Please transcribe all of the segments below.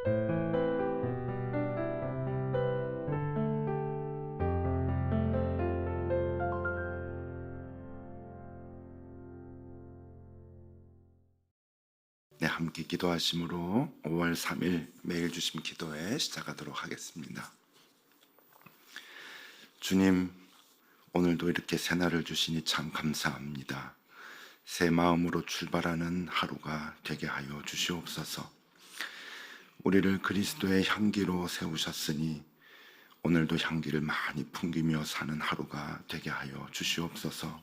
네, 함께 기도하심으로 5월 3일 매일 주심 기도회 시작하도록 하겠습니다. 주님, 오늘도 이렇게 새날을 주시니 참 감사합니다. 새 마음으로 출발하는 하루가 되게 하여 주시옵소서. 우리를 그리스도의 향기로 세우셨으니 오늘도 향기를 많이 풍기며 사는 하루가 되게 하여 주시옵소서.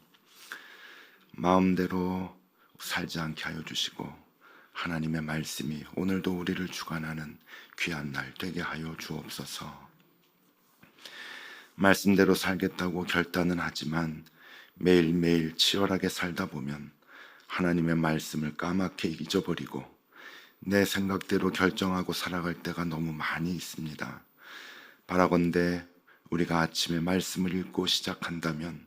마음대로 살지 않게 하여 주시고 하나님의 말씀이 오늘도 우리를 주관하는 귀한 날 되게 하여 주옵소서. 말씀대로 살겠다고 결단은 하지만 매일매일 치열하게 살다 보면 하나님의 말씀을 까맣게 잊어버리고 내 생각대로 결정하고 살아갈 때가 너무 많이 있습니다. 바라건대 우리가 아침에 말씀을 읽고 시작한다면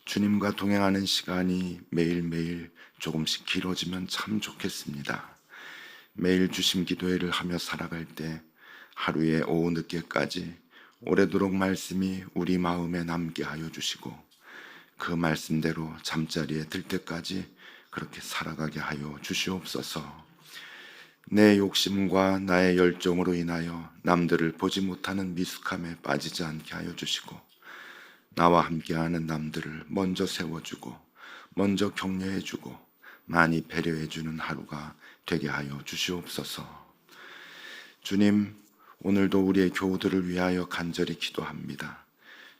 주님과 동행하는 시간이 매일매일 조금씩 길어지면 참 좋겠습니다. 매일 주심 기도회를 하며 살아갈 때 하루에 오후 늦게까지 오래도록 말씀이 우리 마음에 남게 하여 주시고 그 말씀대로 잠자리에 들 때까지 그렇게 살아가게 하여 주시옵소서. 내 욕심과 나의 열정으로 인하여 남들을 보지 못하는 미숙함에 빠지지 않게 하여 주시고 나와 함께하는 남들을 먼저 세워주고 먼저 격려해주고 많이 배려해주는 하루가 되게 하여 주시옵소서. 주님, 오늘도 우리의 교우들을 위하여 간절히 기도합니다.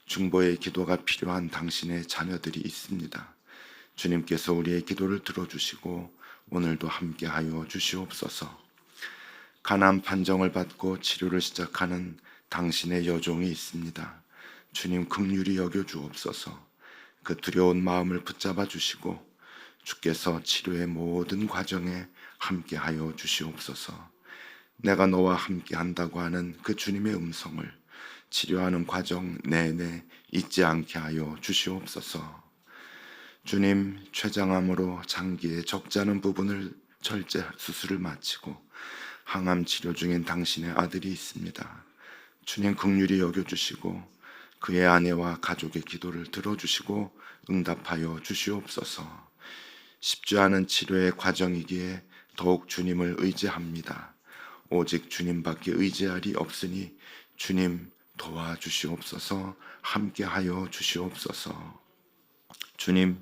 중보의 기도가 필요한 당신의 자녀들이 있습니다. 주님께서 우리의 기도를 들어주시고 오늘도 함께하여 주시옵소서. 가난 판정을 받고 치료를 시작하는 당신의 여종이 있습니다. 주님 긍휼히 여겨 주옵소서. 그 두려운 마음을 붙잡아 주시고 주께서 치료의 모든 과정에 함께하여 주시옵소서. 내가 너와 함께한다고 하는 그 주님의 음성을 치료하는 과정 내내 잊지 않게 하여 주시옵소서. 주님, 췌장암으로 장기에 적지 않은 부분을 절제 수술을 마치고 항암 치료 중인 당신의 아들이 있습니다. 주님 긍휼히 여겨주시고 그의 아내와 가족의 기도를 들어주시고 응답하여 주시옵소서. 쉽지 않은 치료의 과정이기에 더욱 주님을 의지합니다. 오직 주님밖에 의지할 이 없으니 주님 도와주시옵소서. 함께하여 주시옵소서. 주님,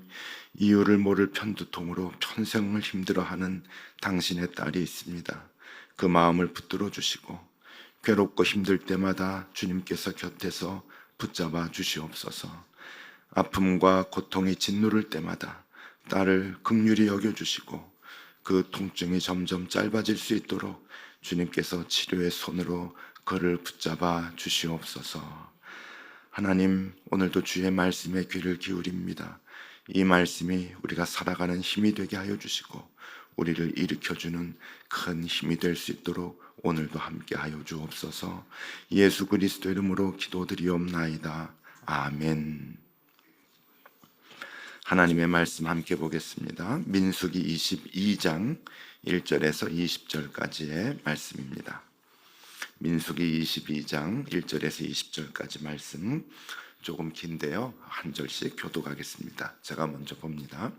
이유를 모를 편두통으로 평생을 힘들어하는 당신의 딸이 있습니다. 그 마음을 붙들어 주시고 괴롭고 힘들 때마다 주님께서 곁에서 붙잡아 주시옵소서. 아픔과 고통이 짓누를 때마다 딸을 긍휼히 여겨주시고 그 통증이 점점 짧아질 수 있도록 주님께서 치료의 손으로 그를 붙잡아 주시옵소서. 하나님, 오늘도 주의 말씀에 귀를 기울입니다. 이 말씀이 우리가 살아가는 힘이 되게 하여 주시고 우리를 일으켜주는 큰 힘이 될 수 있도록 오늘도 함께하여 주옵소서. 예수 그리스도 이름으로 기도드리옵나이다. 아멘. 하나님의 말씀 함께 보겠습니다. 민수기 22장 1절에서 20절까지의 말씀입니다. 민수기 22장 1절에서 20절까지 말씀 조금 긴데요, 한 절씩 교독하겠습니다. 제가 먼저 봅니다.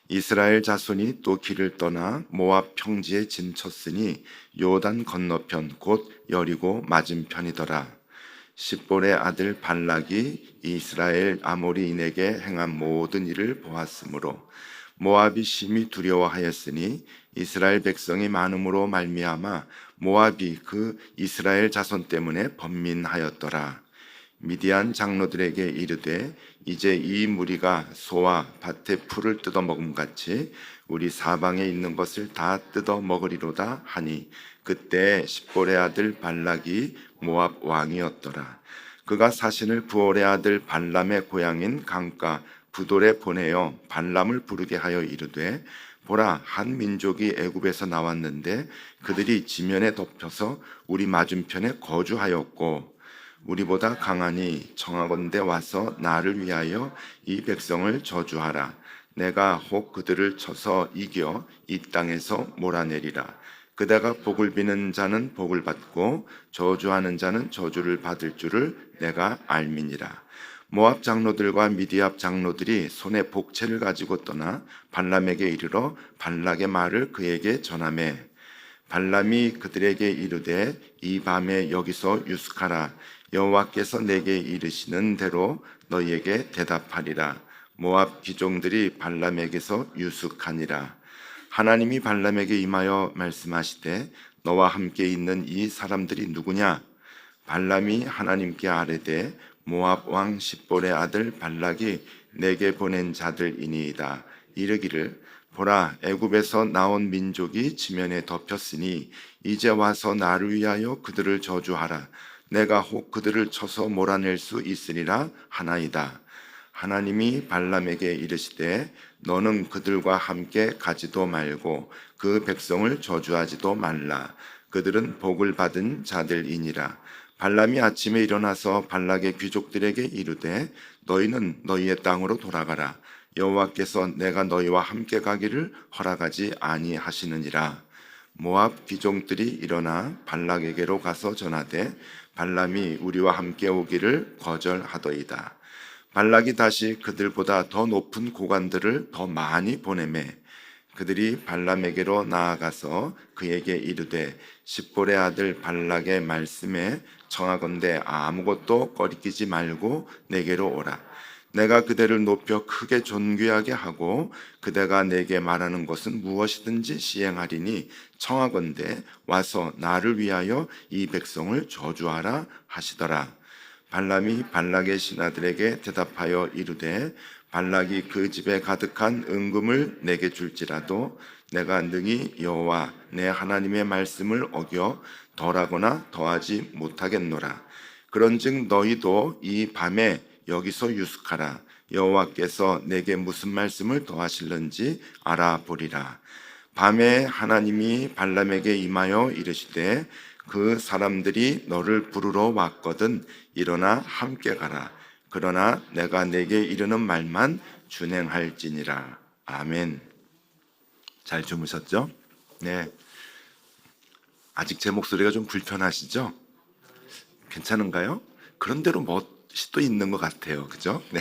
이스라엘 자손이 또 길을 떠나 모압 평지에 진쳤으니 요단 건너편 곧 여리고 맞은편이더라. 십볼의 아들 발락이 이스라엘 아모리인에게 행한 모든 일을 보았으므로 모압이 심히 두려워하였으니 이스라엘 백성이 많음으로 말미암아 모압이 그 이스라엘 자손 때문에 번민하였더라. 미디안 장로들에게 이르되 이제 이 무리가 소와 밭의 풀을 뜯어먹음 같이 우리 사방에 있는 것을 다 뜯어먹으리로다 하니 그때 십볼의 아들 발락이 모압 왕이었더라. 그가 사신을 부올의 아들 발람의 고향인 강가 부돌에 보내어 발람을 부르게 하여 이르되 보라, 한 민족이 애굽에서 나왔는데 그들이 지면에 덮여서 우리 맞은편에 거주하였고 우리보다 강하니 청하건대 와서 나를 위하여 이 백성을 저주하라. 내가 혹 그들을 쳐서 이겨 이 땅에서 몰아내리라. 그대가 복을 비는 자는 복을 받고 저주하는 자는 저주를 받을 줄을 내가 알미니라. 모압 장로들과 미디압 장로들이 손에 복채를 가지고 떠나 발람에게 이르러 발락의 말을 그에게 전하매 발람이 그들에게 이르되 이 밤에 여기서 유숙하라. 여호와께서 내게 이르시는 대로 너희에게 대답하리라. 모압 귀종들이 발람에게서 유숙하니라. 하나님이 발람에게 임하여 말씀하시되 너와 함께 있는 이 사람들이 누구냐? 발람이 하나님께 아뢰되 모압 왕 십볼의 아들 발락이 내게 보낸 자들이니이다. 이르기를 보라, 애굽에서 나온 민족이 지면에 덮였으니 이제 와서 나를 위하여 그들을 저주하라. 내가 혹 그들을 쳐서 몰아낼 수 있으리라 하나이다. 하나님이 발람에게 이르시되 너는 그들과 함께 가지도 말고 그 백성을 저주하지도 말라. 그들은 복을 받은 자들이니라. 발람이 아침에 일어나서 발락의 귀족들에게 이르되 너희는 너희의 땅으로 돌아가라. 여호와께서 내가 너희와 함께 가기를 허락하지 아니하시느니라. 모압 귀족들이 일어나 발락에게로 가서 전하되 발람이 우리와 함께 오기를 거절하더이다. 발락이 다시 그들보다 더 높은 고관들을 더 많이 보내매 그들이 발람에게로 나아가서 그에게 이르되 십볼의 아들 발락의 말씀에 청하건대 아무것도 꺼리끼지 말고 내게로 오라. 내가 그대를 높여 크게 존귀하게 하고 그대가 내게 말하는 것은 무엇이든지 시행하리니 청하건대 와서 나를 위하여 이 백성을 저주하라 하시더라. 발람이 발락의 신하들에게 대답하여 이르되 발락이 그 집에 가득한 은금을 내게 줄지라도 내가 능히 여호와 내 하나님의 말씀을 어겨 덜하거나 더하지 못하겠노라. 그런즉 너희도 이 밤에 여기서 유숙하라. 여호와께서 내게 무슨 말씀을 더하실는지 알아보리라. 밤에 하나님이 발람에게 임하여 이르시되 그 사람들이 너를 부르러 왔거든 일어나 함께 가라. 그러나 내가 내게 이르는 말만 준행할지니라. 아멘. 잘 주무셨죠? 네. 아직 제 목소리가 좀 불편하시죠? 괜찮은가요? 그런대로 멋이 또 있는 것 같아요. 그죠? 네.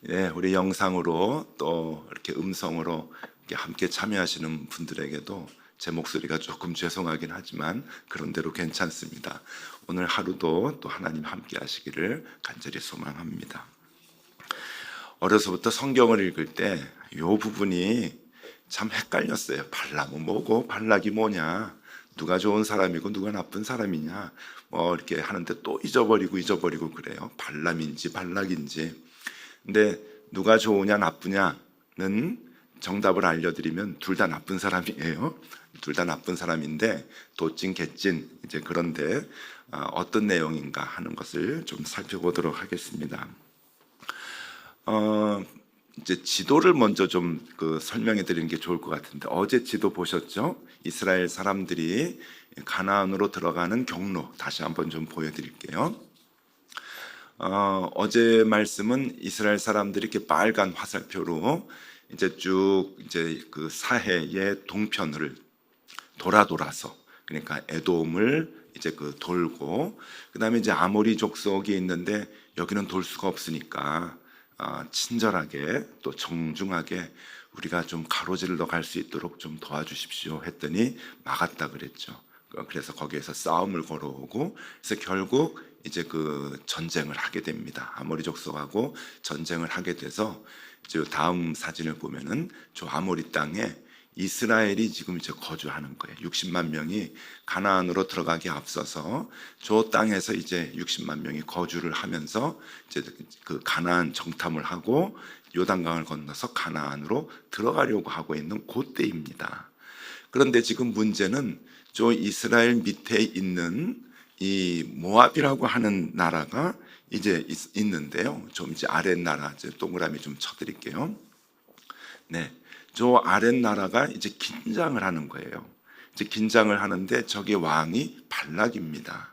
네, 우리 영상으로 또 이렇게 음성으로 이렇게 함께 참여하시는 분들에게도 제 목소리가 조금 죄송하긴 하지만 그런대로 괜찮습니다. 오늘 하루도 또 하나님 함께 하시기를 간절히 소망합니다. 어려서부터 성경을 읽을 때 이 부분이 참 헷갈렸어요. 발람은 뭐고 발락이 뭐냐, 누가 좋은 사람이고 누가 나쁜 사람이냐 뭐 이렇게 하는데 또 잊어버리고 그래요. 발람인지 발락인지. 근데 누가 좋으냐 나쁘냐는 정답을 알려드리면 둘 다 나쁜 사람이에요. 둘 다 나쁜 사람인데 도찐 개찐 이제 그런데 어떤 내용인가 하는 것을 좀 살펴보도록 하겠습니다. 이제 지도를 먼저 좀 설명해 드리는 게 좋을 것 같은데 어제 지도 보셨죠? 이스라엘 사람들이 가나안으로 들어가는 경로 다시 한번 좀 보여드릴게요. 어제 말씀은 이스라엘 사람들이 이렇게 빨간 화살표로 이제 쭉 이제 그 사해의 동편을 돌아서 그러니까 에돔을 이제 돌고 그다음에 이제 아모리 족속이 있는데 여기는 돌 수가 없으니까 친절하게 또 정중하게 우리가 좀 가로질러 갈 수 있도록 좀 도와주십시오 했더니 막았다 그랬죠. 그래서 거기에서 싸움을 걸어오고 그래서 결국 이제 전쟁을 하게 됩니다. 아모리 족속하고 전쟁을 하게 돼서 이제 다음 사진을 보면은 저 아모리 땅에 이스라엘이 지금 이제 거주하는 거예요. 60만 명이 가나안으로 들어가기 앞서서 저 땅에서 이제 60만 명이 거주를 하면서 이제 가나안 정탐을 하고 요단강을 건너서 가나안으로 들어가려고 하고 있는 그때입니다. 그런데 지금 문제는 저 이스라엘 밑에 있는 이 모압이라고 하는 나라가 이제 있는데요. 좀 이제 아랫나라 이제 동그라미 좀 쳐드릴게요. 네. 저 아랫나라가 이제 긴장을 하는 거예요. 이제 긴장을 하는데 저게 왕이 발락입니다.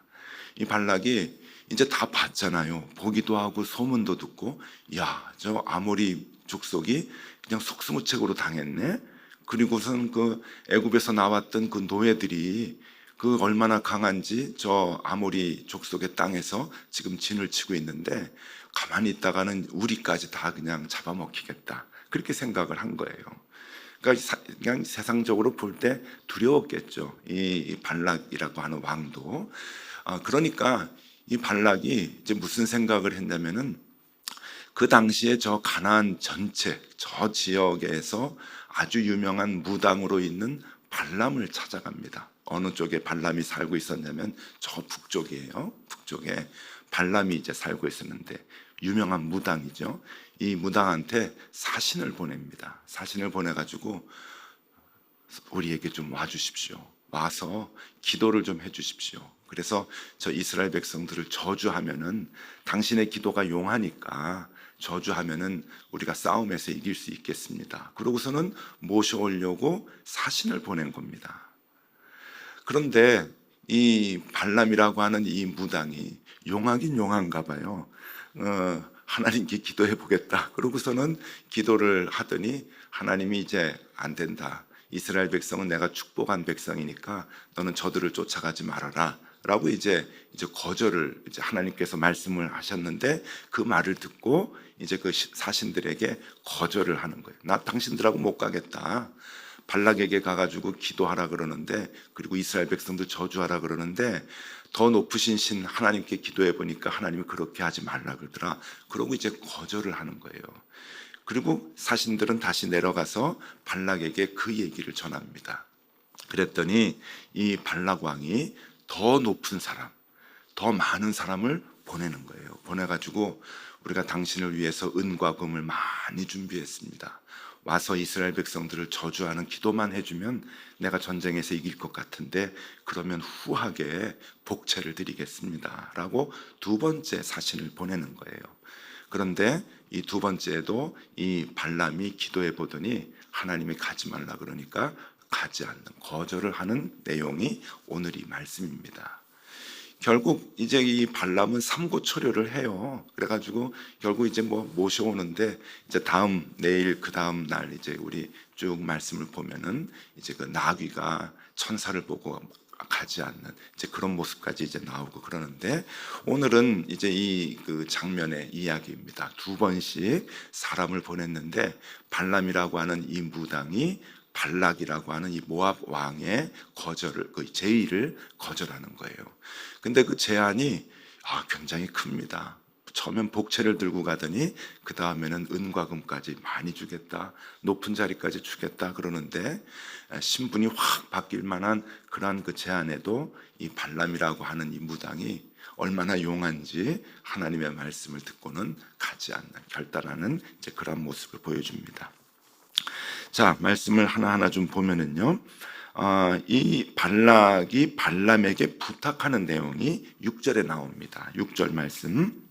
이 발락이 이제 다 봤잖아요. 보기도 하고 소문도 듣고, 야, 저 아모리 족속이 그냥 속수무책으로 당했네. 그리고선 그 애굽에서 나왔던 그 노예들이 그 얼마나 강한지 저 아모리 족속의 땅에서 지금 진을 치고 있는데 가만히 있다가는 우리까지 다 그냥 잡아먹히겠다. 그렇게 생각을 한 거예요. 그러니까 그냥 세상적으로 볼 때 두려웠겠죠. 이 발락이라고 하는 왕도. 그러니까 이 발락이 이제 무슨 생각을 했냐면은 그 당시에 저 가나안 전체 저 지역에서 아주 유명한 무당으로 있는 발람을 찾아갑니다. 어느 쪽에 발람이 살고 있었냐면 저 북쪽이에요. 북쪽에 발람이 이제 살고 있었는데 유명한 무당이죠. 이 무당한테 사신을 보냅니다. 사신을 보내가지고 우리에게 좀 와주십시오. 와서 기도를 좀 해주십시오. 그래서 저 이스라엘 백성들을 저주하면은 당신의 기도가 용하니까 저주하면은 우리가 싸움에서 이길 수 있겠습니다. 그러고서는 모셔오려고 사신을 보낸 겁니다. 그런데 이 발람이라고 하는 이 무당이 용하긴 용한가 봐요. 하나님께 기도해 보겠다. 그러고서는 기도를 하더니 하나님이 이제 안 된다. 이스라엘 백성은 내가 축복한 백성이니까 너는 저들을 쫓아가지 말아라. 라고 이제 거절을 이제 하나님께서 말씀을 하셨는데 그 말을 듣고 이제 그 사신들에게 거절을 하는 거예요. 나 당신들하고 못 가겠다. 발락에게 가가지고 기도하라 그러는데 그리고 이스라엘 백성들 저주하라 그러는데 더 높으신 신 하나님께 기도해 보니까 하나님이 그렇게 하지 말라 그러더라. 그러고 이제 거절을 하는 거예요. 그리고 사신들은 다시 내려가서 발락에게 그 얘기를 전합니다. 그랬더니 이 발락 왕이 더 높은 사람, 더 많은 사람을 보내는 거예요. 보내가지고 우리가 당신을 위해서 은과 금을 많이 준비했습니다. 와서 이스라엘 백성들을 저주하는 기도만 해주면 내가 전쟁에서 이길 것 같은데 그러면 후하게 복채를 드리겠습니다. 라고 두 번째 사신을 보내는 거예요. 그런데 이 두 번째에도 이 발람이 기도해 보더니 하나님이 가지 말라 그러니까 가지 않는 거절을 하는 내용이 오늘 이 말씀입니다. 결국 이제 이 발람은 삼고초려를 해요. 그래가지고 결국 이제 뭐 모셔오는데 이제 다음 내일 그 다음 날 이제 우리 쭉 말씀을 보면은 이제 그 나귀가 천사를 보고 가지 않는 이제 그런 모습까지 이제 나오고 그러는데 오늘은 이제 이 그 장면의 이야기입니다. 두 번씩 사람을 보냈는데 발람이라고 하는 이 무당이 발락이라고 하는 이 모압 왕의 거절을 그 제의를 거절하는 거예요. 근데 그 제안이 굉장히 큽니다. 처음엔 복채를 들고 가더니 그 다음에는 은과 금까지 많이 주겠다, 높은 자리까지 주겠다 그러는데 신분이 확 바뀔 만한 그러한 그 제안에도 이 발람이라고 하는 이 무당이 얼마나 용한지 하나님의 말씀을 듣고는 가지 않는 결단하는 이제 그런 모습을 보여줍니다. 자, 말씀을 하나하나 좀 보면은요. 이 발락이 발람에게 부탁하는 내용이 6절에 나옵니다. 6절 말씀.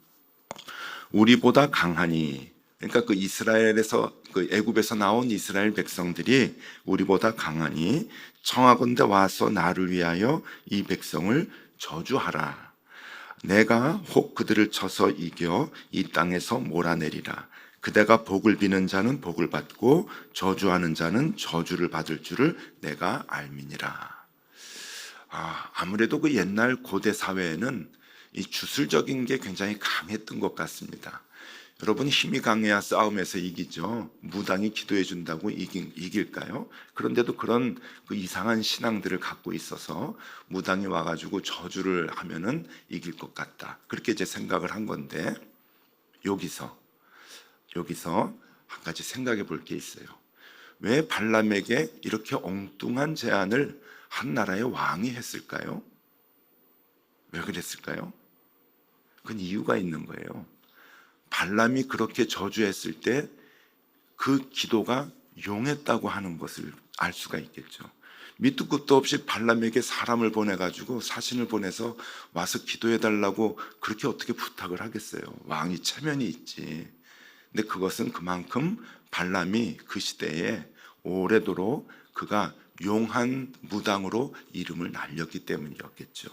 우리보다 강하니, 그러니까 그 이스라엘에서 그 애굽에서 나온 이스라엘 백성들이 우리보다 강하니 청하건대 와서 나를 위하여 이 백성을 저주하라. 내가 혹 그들을 쳐서 이겨 이 땅에서 몰아내리라. 그대가 복을 비는 자는 복을 받고 저주하는 자는 저주를 받을 줄을 내가 알미니라. 아무래도 그 옛날 고대 사회에는 이 주술적인 게 굉장히 강했던 것 같습니다. 여러분 힘이 강해야 싸움에서 이기죠. 무당이 기도해 준다고 이길까요? 그런데도 그런 그 이상한 신앙들을 갖고 있어서 무당이 와가지고 저주를 하면은 이길 것 같다. 그렇게 이제 생각을 한 건데 여기서 한 가지 생각해 볼 게 있어요. 왜 발람에게 이렇게 엉뚱한 제안을 한 나라의 왕이 했을까요? 왜 그랬을까요? 그건 이유가 있는 거예요. 발람이 그렇게 저주했을 때 그 기도가 용했다고 하는 것을 알 수가 있겠죠. 밑도 끝도 없이 발람에게 사람을 보내가지고 사신을 보내서 와서 기도해달라고 그렇게 어떻게 부탁을 하겠어요. 왕이 체면이 있지. 근데 그것은 그만큼 발람이 그 시대에 오래도록 그가 용한 무당으로 이름을 날렸기 때문이었겠죠.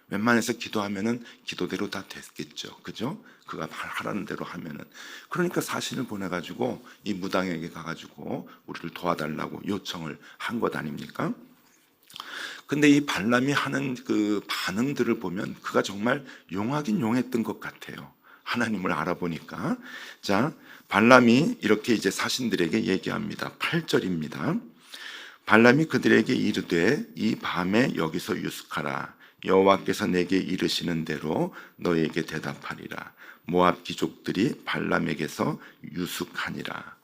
웬만해서 기도하면은 기도대로 다 됐겠죠. 그죠? 그가 하라는 대로 하면은. 그러니까 사신을 보내가지고 이 무당에게 가가지고 우리를 도와달라고 요청을 한 것 아닙니까? 근데 이 발람이 하는 그 반응들을 보면 그가 정말 용하긴 용했던 것 같아요. 하나님을 알아보니까. 자, 발람이 이렇게 이제 사신들에게 얘기합니다. 8절입니다. 발람이 그들에게 이르되 이 밤에 여기서 유숙하라. 여호와께서 내게 이르시는 대로 너에게 대답하리라. 모압 귀족들이 발람에게서 유숙하니라.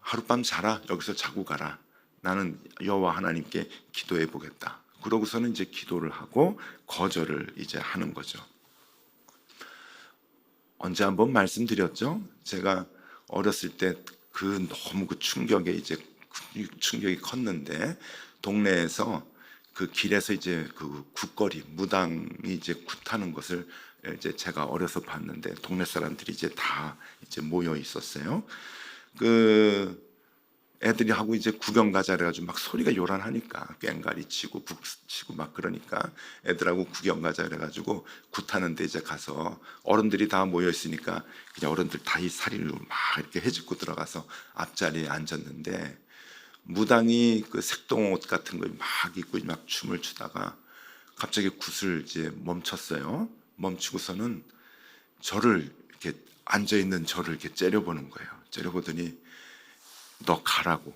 하룻밤 자라. 여기서 자고 가라. 나는 여호와 하나님께 기도해 보겠다. 그러고서는 이제 기도를 하고 거절을 이제 하는 거죠. 언제 한번 말씀드렸죠? 제가 어렸을 때 너무 그 충격에 이제 충격이 컸는데 동네에서 그 길에서 이제 그 굿거리 무당이 이제 굿하는 것을 이제 제가 어려서 봤는데 동네 사람들이 이제 다 이제 모여 있었어요. 그 애들이 하고 이제 구경 가자 그래가지고 막 소리가 요란하니까 꽹가리 치고 북 치고 막 그러니까 애들하고 구경 가자 그래가지고 굿하는데 이제 가서 어른들이 다 모여 있으니까 그냥 어른들 다 이 사리를 막 이렇게 해집고 들어가서 앞자리에 앉았는데 무당이 그 색동옷 같은 걸 막 입고 막 춤을 추다가 갑자기 굿을 이제 멈췄어요. 멈추고서는 저를 이렇게 앉아 있는 저를 이렇게 째려보는 거예요. 째려보더니 너 가라고.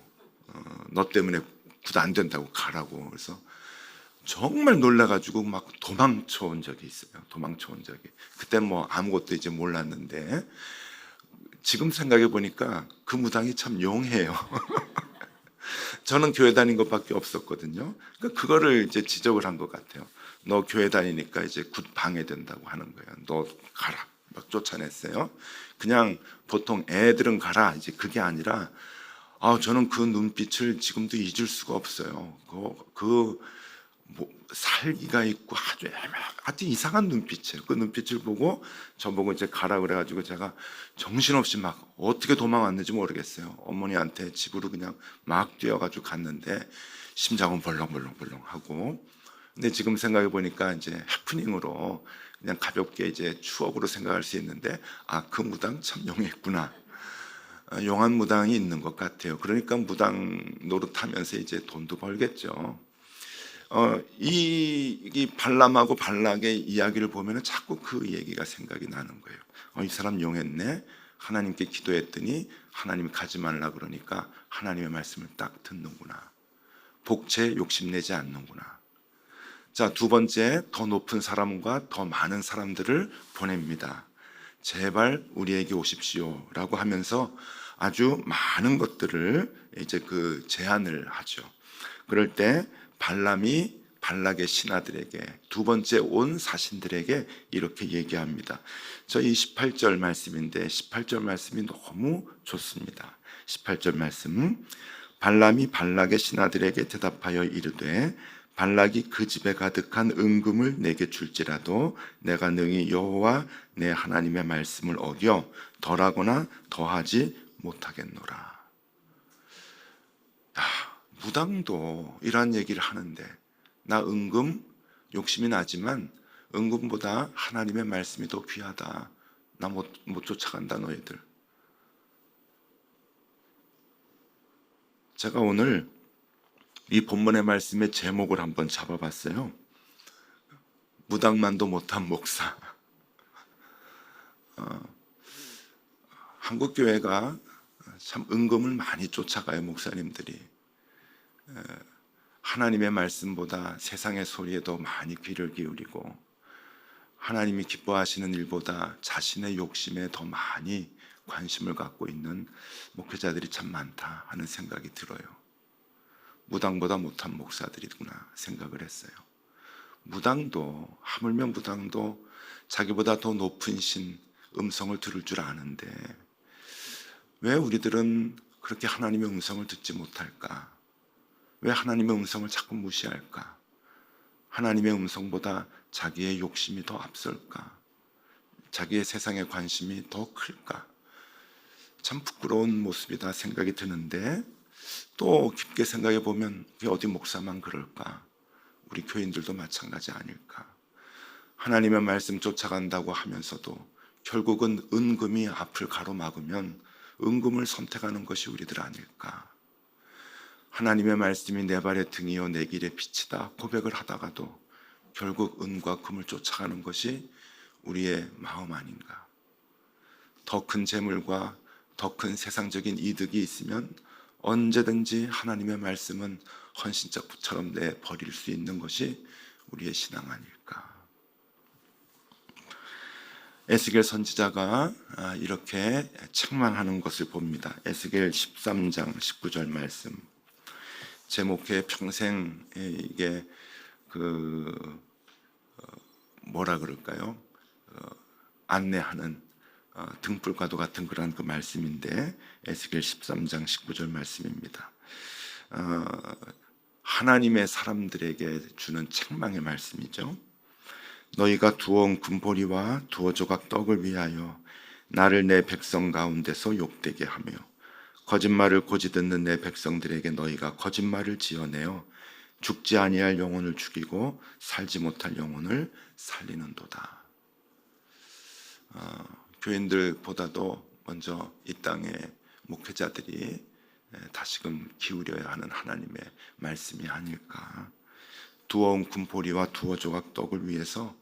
너 때문에 굿 안 된다고 가라고. 그래서 정말 놀라가지고 막 도망쳐 온 적이 있어요. 도망쳐 온 적이. 그때 뭐 아무것도 이제 몰랐는데 지금 생각해 보니까 그 무당이 참 용해요. 저는 교회 다닌 것밖에 없었거든요. 그러니까 그거를 이제 지적을 한 것 같아요. 너 교회 다니니까 이제 굿 방해된다고 하는 거예요. 너 가라. 막 쫓아냈어요. 그냥 보통 애들은 가라. 이제 그게 아니라 저는 그 눈빛을 지금도 잊을 수가 없어요. 뭐 살기가 있고 아주 이상한 눈빛이에요. 그 눈빛을 보고 저보고 이제 가라 그래가지고 제가 정신없이 막 어떻게 도망왔는지 모르겠어요. 어머니한테 집으로 그냥 막 뛰어가지고 갔는데 심장은 벌렁벌렁벌렁 하고. 근데 지금 생각해 보니까 이제 해프닝으로 그냥 가볍게 이제 추억으로 생각할 수 있는데 그 무당 참 용했구나. 용한 무당이 있는 것 같아요. 그러니까 무당 노릇하면서 이제 돈도 벌겠죠. 이 발람하고 발락의 이야기를 보면 자꾸 그 얘기가 생각이 나는 거예요. 이 사람 용했네. 하나님께 기도했더니 하나님이 가지 말라 그러니까 하나님의 말씀을 딱 듣는구나. 복채 욕심내지 않는구나. 자, 두 번째, 더 높은 사람과 더 많은 사람들을 보냅니다. 제발 우리에게 오십시오 라고 하면서 아주 많은 것들을 이제 그 제안을 하죠. 그럴 때 발람이 발락의 신하들에게, 두 번째 온 사신들에게 이렇게 얘기합니다. 저 28절 말씀인데 18절 말씀이 너무 좋습니다. 18절 말씀. 발람이 발락의 신하들에게 대답하여 이르되 발락이 그 집에 가득한 은금을 내게 줄지라도 내가 능히 여호와 내 하나님의 말씀을 어겨 덜하거나 더하지 못하겠노라. 무당도 이러한 얘기를 하는데 나 은금 욕심이 나지만 은금보다 하나님의 말씀이 더 귀하다. 나 못 쫓아간다 너희들. 제가 오늘 이 본문의 말씀의 제목을 한번 잡아봤어요. 무당만도 못한 목사. 한국 교회가 참 은금을 많이 쫓아가요. 목사님들이 하나님의 말씀보다 세상의 소리에 더 많이 귀를 기울이고 하나님이 기뻐하시는 일보다 자신의 욕심에 더 많이 관심을 갖고 있는 목회자들이 참 많다 하는 생각이 들어요. 무당보다 못한 목사들이구나 생각을 했어요. 무당도 하물며 무당도 자기보다 더 높은 신 음성을 들을 줄 아는데 왜 우리들은 그렇게 하나님의 음성을 듣지 못할까? 왜 하나님의 음성을 자꾸 무시할까? 하나님의 음성보다 자기의 욕심이 더 앞설까? 자기의 세상에 관심이 더 클까? 참 부끄러운 모습이다 생각이 드는데 또 깊게 생각해 보면 어디 목사만 그럴까? 우리 교인들도 마찬가지 아닐까. 하나님의 말씀 쫓아간다고 하면서도 결국은 은금이 앞을 가로막으면 은금을 선택하는 것이 우리들 아닐까. 하나님의 말씀이 내 발의 등이요 내 길의 빛이다 고백을 하다가도 결국 은과 금을 쫓아가는 것이 우리의 마음 아닌가. 더 큰 재물과 더 큰 세상적인 이득이 있으면 언제든지 하나님의 말씀은 헌신적 부처럼 내버릴 수 있는 것이 우리의 신앙 아닐까. 에스겔 선지자가 이렇게 책망하는 것을 봅니다. 에스겔 13장 19절 말씀. 제 목회 평생 이게 뭐라 그럴까요? 안내하는 등불과도 같은 그런 그 말씀인데 에스겔 13장 19절 말씀입니다. 하나님의 사람들에게 주는 책망의 말씀이죠. 너희가 두어 군보리와 두어 조각 떡을 위하여 나를 내 백성 가운데서 욕되게 하며 거짓말을 고지 듣는 내 백성들에게 너희가 거짓말을 지어내어 죽지 아니할 영혼을 죽이고 살지 못할 영혼을 살리는도다. 교인들보다도 먼저 이 땅의 목회자들이 다시금 기울여야 하는 하나님의 말씀이 아닐까. 두어 군보리와 두어 조각 떡을 위해서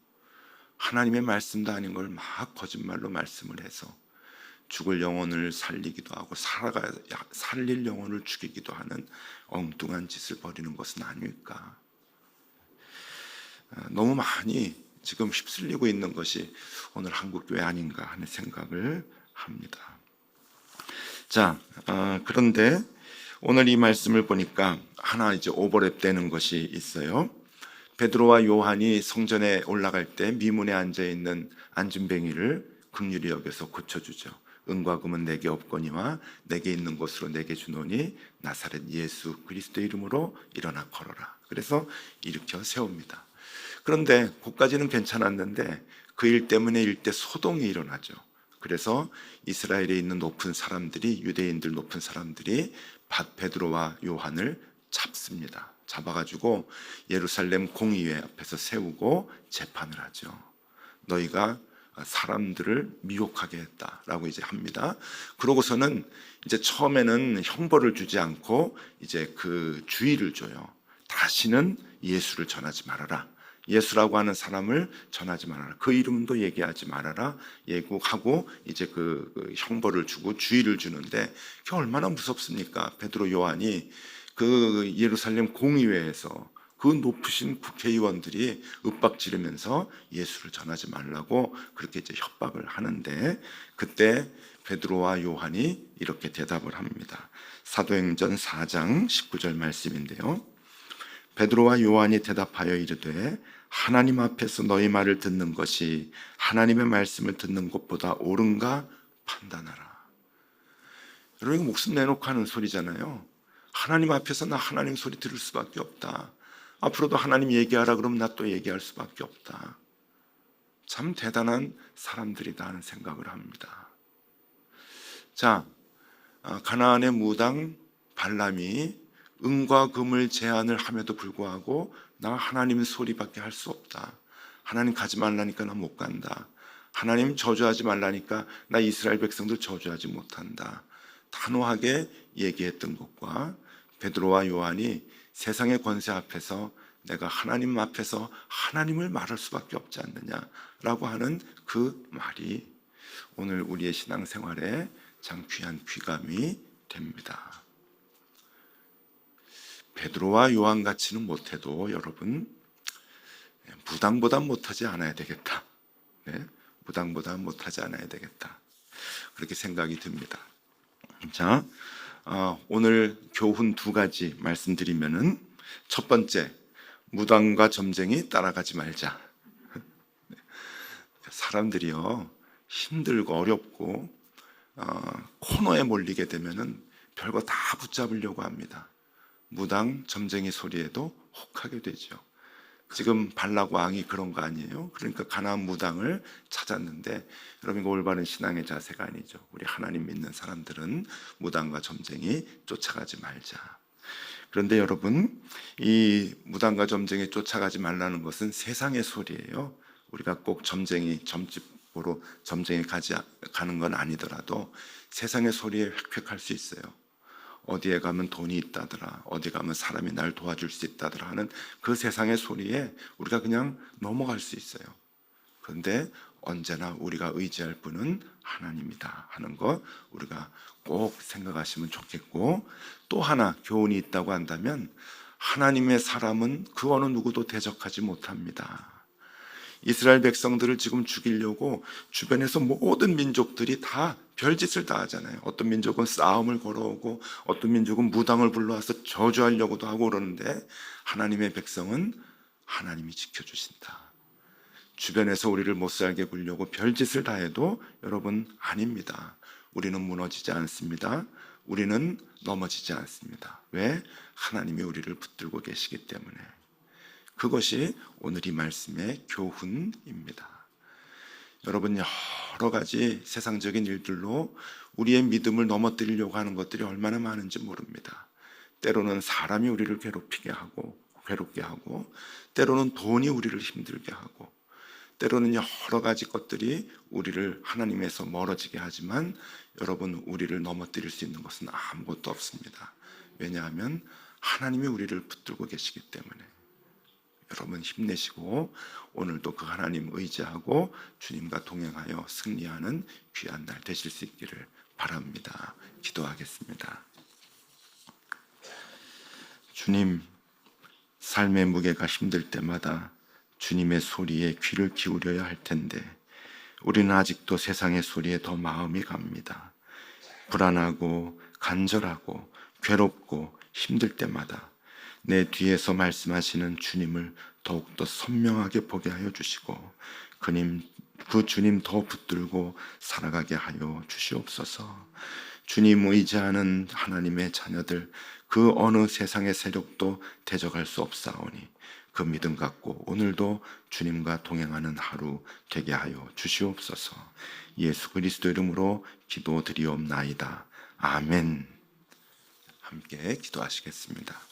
하나님의 말씀도 아닌 걸 막 거짓말로 말씀을 해서 죽을 영혼을 살리기도 하고 살릴 영혼을 죽이기도 하는 엉뚱한 짓을 벌이는 것은 아닐까. 너무 많이 지금 휩쓸리고 있는 것이 오늘 한국교회 아닌가 하는 생각을 합니다. 자, 그런데 오늘 이 말씀을 보니까 하나 이제 오버랩 되는 것이 있어요. 베드로와 요한이 성전에 올라갈 때 미문에 앉아있는 안진뱅이를 긍휼히 여겨서 고쳐주죠. 은과 금은 내게 없거니와 내게 있는 것으로 내게 주노니 나사렛 예수 그리스도의 이름으로 일어나 걸어라. 그래서 일으켜 세웁니다. 그런데 그까지는 괜찮았는데 그 일 때문에 일대 소동이 일어나죠. 그래서 이스라엘에 있는 높은 사람들이, 유대인들 높은 사람들이 베드로와 요한을 잡습니다. 잡아가지고 예루살렘 공의회 앞에서 세우고 재판을 하죠. 너희가 사람들을 미혹하게 했다라고 이제 합니다. 그러고서는 이제 처음에는 형벌을 주지 않고 이제 그 주의를 줘요. 다시는 예수를 전하지 말아라. 예수라고 하는 사람을 전하지 말아라. 그 이름도 얘기하지 말아라. 예고하고 이제 그 형벌을 주고 주의를 주는데 그게 얼마나 무섭습니까? 베드로 요한이 그 예루살렘 공의회에서 그 높으신 국회의원들이 윽박지르면서 예수를 전하지 말라고 그렇게 이제 협박을 하는데 그때 베드로와 요한이 이렇게 대답을 합니다. 사도행전 4장 19절 말씀인데요. 베드로와 요한이 대답하여 이르되 하나님 앞에서 너희 말을 듣는 것이 하나님의 말씀을 듣는 것보다 옳은가 판단하라. 여러분 이거 목숨 내놓고 하는 소리잖아요. 하나님 앞에서 나 하나님 소리 들을 수밖에 없다. 앞으로도 하나님 얘기하라 그러면 나 또 얘기할 수밖에 없다. 참 대단한 사람들이다 하는 생각을 합니다. 자, 가나안의 무당 발람이 은과 금을 제안을 함에도 불구하고 나 하나님 소리밖에 할 수 없다. 하나님 가지 말라니까 나 못 간다. 하나님 저주하지 말라니까 나 이스라엘 백성들 저주하지 못한다. 단호하게 얘기했던 것과 베드로와 요한이 세상의 권세 앞에서 내가 하나님 앞에서 하나님을 말할 수밖에 없지 않느냐라고 하는 그 말이 오늘 우리의 신앙생활에 참 귀한 귀감이 됩니다. 베드로와 요한같이는 못해도 여러분 무당보다 못하지 않아야 되겠다. 네? 무당보다 못하지 않아야 되겠다. 그렇게 생각이 듭니다. 자, 오늘 교훈 두 가지 말씀드리면은 첫 번째, 무당과 점쟁이 따라가지 말자. 사람들이요 힘들고 어렵고 코너에 몰리게 되면은 별거 다 붙잡으려고 합니다. 무당, 점쟁이 소리에도 혹하게 되죠. 지금 발락 왕이 그런 거 아니에요? 그러니까 가나안 무당을 찾았는데 여러분 이거 올바른 신앙의 자세가 아니죠. 우리 하나님 믿는 사람들은 무당과 점쟁이 쫓아가지 말자. 그런데 여러분, 이 무당과 점쟁이 쫓아가지 말라는 것은 세상의 소리예요. 우리가 꼭 점집 보러 점쟁이 가는 건 아니더라도 세상의 소리에 획획할 수 있어요. 어디에 가면 돈이 있다더라, 어디 가면 사람이 날 도와줄 수 있다더라 하는 그 세상의 소리에 우리가 그냥 넘어갈 수 있어요. 그런데 언제나 우리가 의지할 분은 하나님이다 하는 거 우리가 꼭 생각하시면 좋겠고, 또 하나 교훈이 있다고 한다면 하나님의 사람은 그 어느 누구도 대적하지 못합니다. 이스라엘 백성들을 지금 죽이려고 주변에서 모든 민족들이 다 별짓을 다 하잖아요. 어떤 민족은 싸움을 걸어오고 어떤 민족은 무당을 불러와서 저주하려고도 하고 그러는데, 하나님의 백성은 하나님이 지켜주신다. 주변에서 우리를 못살게 굴려고 별짓을 다 해도 여러분, 아닙니다. 우리는 무너지지 않습니다. 우리는 넘어지지 않습니다. 왜? 하나님이 우리를 붙들고 계시기 때문에. 그것이 오늘 이 말씀의 교훈입니다. 여러분, 여러 가지 세상적인 일들로 우리의 믿음을 넘어뜨리려고 하는 것들이 얼마나 많은지 모릅니다. 때로는 사람이 우리를 괴롭게 하고, 때로는 돈이 우리를 힘들게 하고, 때로는 여러 가지 것들이 우리를 하나님에서 멀어지게 하지만, 여러분, 우리를 넘어뜨릴 수 있는 것은 아무것도 없습니다. 왜냐하면 하나님이 우리를 붙들고 계시기 때문에. 여러분, 힘내시고 오늘도 그 하나님 의지하고 주님과 동행하여 승리하는 귀한 날 되실 수 있기를 바랍니다. 기도하겠습니다. 주님, 삶의 무게가 힘들 때마다 주님의 소리에 귀를 기울여야 할 텐데 우리는 아직도 세상의 소리에 더 마음이 갑니다. 불안하고 간절하고 괴롭고 힘들 때마다 내 뒤에서 말씀하시는 주님을 더욱더 선명하게 보게 하여 주시고 그 주님 더 붙들고 살아가게 하여 주시옵소서. 주님 의지하는 하나님의 자녀들, 그 어느 세상의 세력도 대적할 수 없사오니 그 믿음 갖고 오늘도 주님과 동행하는 하루 되게 하여 주시옵소서. 예수 그리스도 이름으로 기도드리옵나이다. 아멘. 함께 기도하시겠습니다.